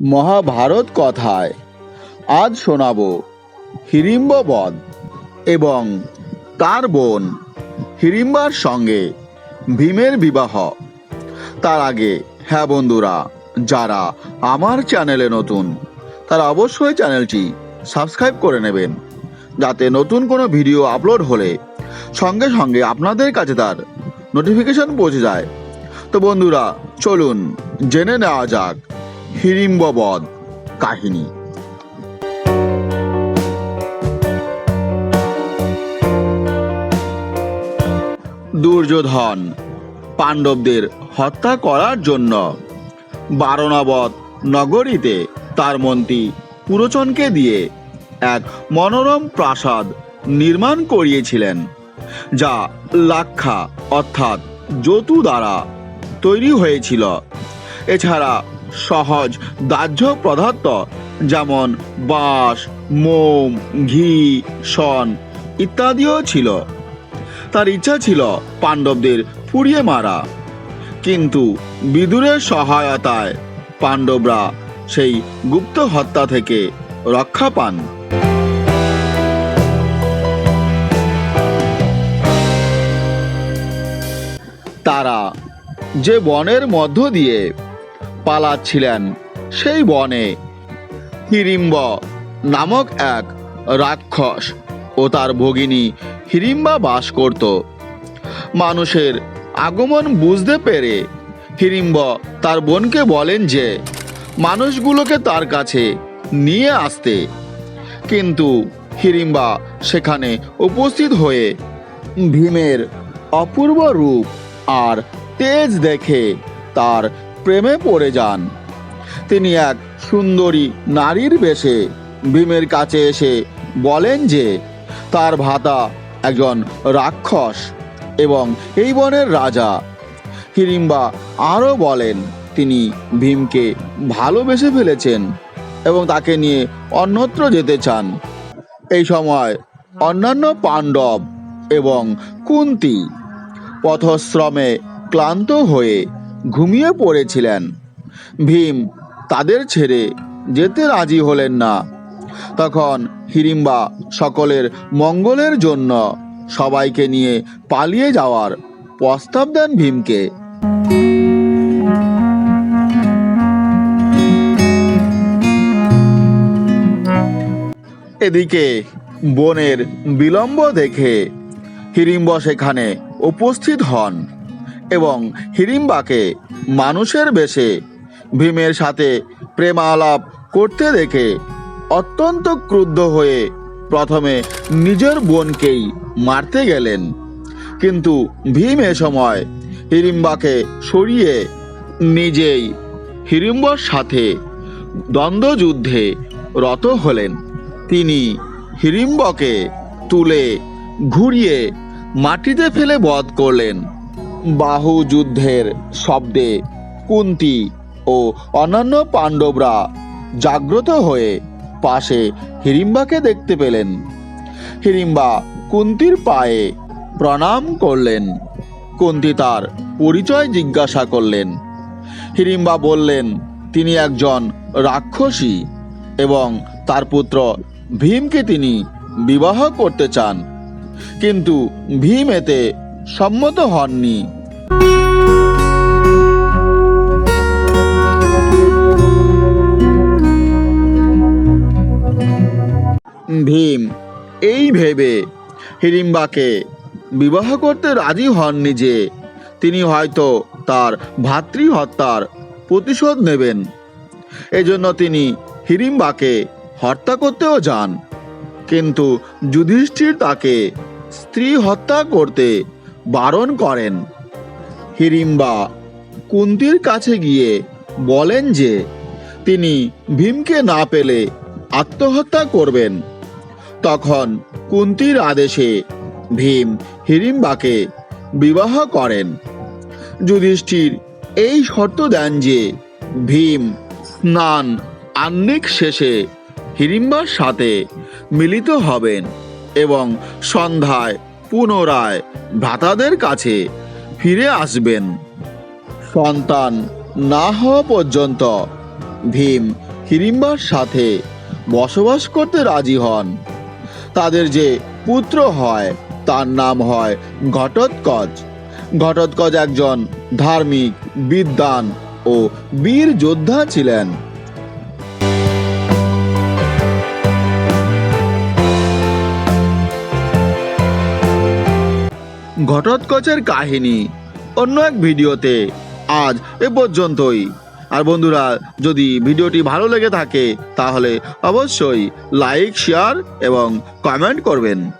মহাভারত কথায় আজ শোনাব হিড়িম্ব বধ এবং তার বোন হিড়িম্বার সঙ্গে ভীমের বিবাহ। তার আগে হ্যাঁ বন্ধুরা, যারা আমার চ্যানেলে নতুন তারা অবশ্যই চ্যানেলটি সাবস্ক্রাইব করে নেবেন, যাতে নতুন কোনো ভিডিও আপলোড হলে সঙ্গে সঙ্গে আপনাদের কাছে তার নোটিফিকেশন পৌঁছে যায়। তো বন্ধুরা, চলুন জেনে নেওয়া যাক হিড়িম্ব বধ কাহিনী। দুর্যোধন পাণ্ডবদের হত্যা করার জন্য বারণাবত নগরীতে তার মন্ত্রী পুরোচনকে দিয়ে এক মনোরম প্রাসাদ নির্মাণ করিয়েছিলেন, যা লাক্ষা অর্থাৎ যতু দ্বারা তৈরি হয়েছিল। এছাড়া সহজ দাহ্য পদার্থ যেমন বাঁশ, মোম, ঘি, শন ইত্যাদিও ছিল। তার ইচ্ছা ছিল পাণ্ডবদের পুড়িয়ে মারা, কিন্তু বিদুরের সহায়তায় পাণ্ডবরা সেই গুপ্ত হত্যা থেকে রক্ষা পান। তারা যে বনের মধ্য দিয়ে পালাচ্ছিলেন, সেই বনে হিড়িম্ব নামক এক রাক্ষস ও তার ভগিনী হিড়িম্বা বাস করত। মানুষের আগমন বুঝতে পেরে হিড়িম্ব তার বোনকে বলেন যে মানুষগুলোকে তার কাছে নিয়ে আসতে, কিন্তু হিড়িম্বা সেখানে উপস্থিত হয়ে ভীমের অপূর্ব রূপ আর তেজ দেখে তার প্রেমে পড়ে যান। তিনি এক সুন্দরী নারীর বেশে ভীমের কাছে এসে বলেন যে তার ভ্রাতা একজন রাক্ষস এবং এই বনের রাজা। হিড়িম্বা আরও বলেন তিনি ভীমকে ভালোবেসে ফেলেছেন এবং তাকে নিয়ে অন্যত্র যেতে চান। এই সময় অন্যান্য পাণ্ডব এবং কুন্তী পথশ্রমে ক্লান্ত হয়ে ঘুমিয়ে পড়েছিলেন। ভীম তাদের ছেড়ে যেতে রাজি হলেন না। তখন হিড়িম্বা সকলের মঙ্গলের জন্য সবাইকে নিয়ে পালিয়ে যাওয়ার প্রস্তাব দেন ভীমকে। এদিকে বনের বিলম্ব দেখে হিড়িম্ব সেখানে উপস্থিত হন এবং হিড়িম্বাকে মানুষের বেশে ভীমের সাথে প্রেমালাপ করতে দেখে অত্যন্ত ক্রুদ্ধ হয়ে প্রথমে নিজের বোনকেই মারতে গেলেন, কিন্তু ভীম এ সময় হিড়িম্বাকে সরিয়ে নিজেই হিড়িম্বর সাথে দ্বন্দ্বযুদ্ধে রত হলেন। তিনি হিড়িম্বকে তুলে ঘুরিয়ে মাটিতে ফেলে বধ করলেন। বাহু যুদ্ধের শব্দে কুন্তী ও অন্যান্য পাণ্ডবরা জাগ্রত হয়ে পাশে হিড়িম্বাকে দেখতে পেলেন। হিড়িম্বা কুন্তীর পায়ে প্রণাম করলেন। কুন্তী তার পরিচয় জিজ্ঞাসা করলেন। হিড়িম্বা বললেন তিনি একজন রাক্ষসী এবং তার পুত্র ভীমকে তিনি বিবাহ করতে চান, কিন্তু ভীম এতে সম্মত হননি। ভীম এই ভেবে হিড়িম্বাকে বিবাহ করতে রাজি হননি যে তিনি হয়তো তার ভাতৃহত্যার প্রতিশোধ নেবেন। এজন্য তিনি হিড়িম্বাকে হত্যা করতেও যান, কিন্তু যুধিষ্ঠির তাকে স্ত্রী হত্যা করতে বারণ করেন। হিড়িম্বা কুন্তীর কাছে গিয়ে বলেন যে তিনি ভীমকে না পেলে আত্মহত্যা করবেন। তখন কুন্তীর আদেশে ভীম হিড়িম্বাকে বিবাহ করেন। যুধিষ্ঠির এই শর্ত দেন যে ভীম স্নান আহ্নিক শেষে হিড়িম্বার সাথে মিলিত হবেন এবং সন্ধ্যায় পুনরায় ভ্রাতাদের কাছে ফিরে আসবেন। সন্তান না হওয়া পর্যন্ত ভীম হিড়িম্বার সাথে বসবাস করতে রাজি হন। তাদের যে পুত্র হয় তার নাম হয় ঘটোৎকচ। ঘটোৎকচ একজন ধার্মিক, বিদ্বান ও বীর যোদ্ধা ছিলেন। ঘটোৎকচের কাহিনী অন্য এক ভিডিওতে। আজ এ পর্যন্তই। আর বন্ধুরা, যদি ভিডিওটি ভালো লেগে থাকে তাহলে অবশ্যই লাইক, শেয়ার এবং কমেন্ট করবেন।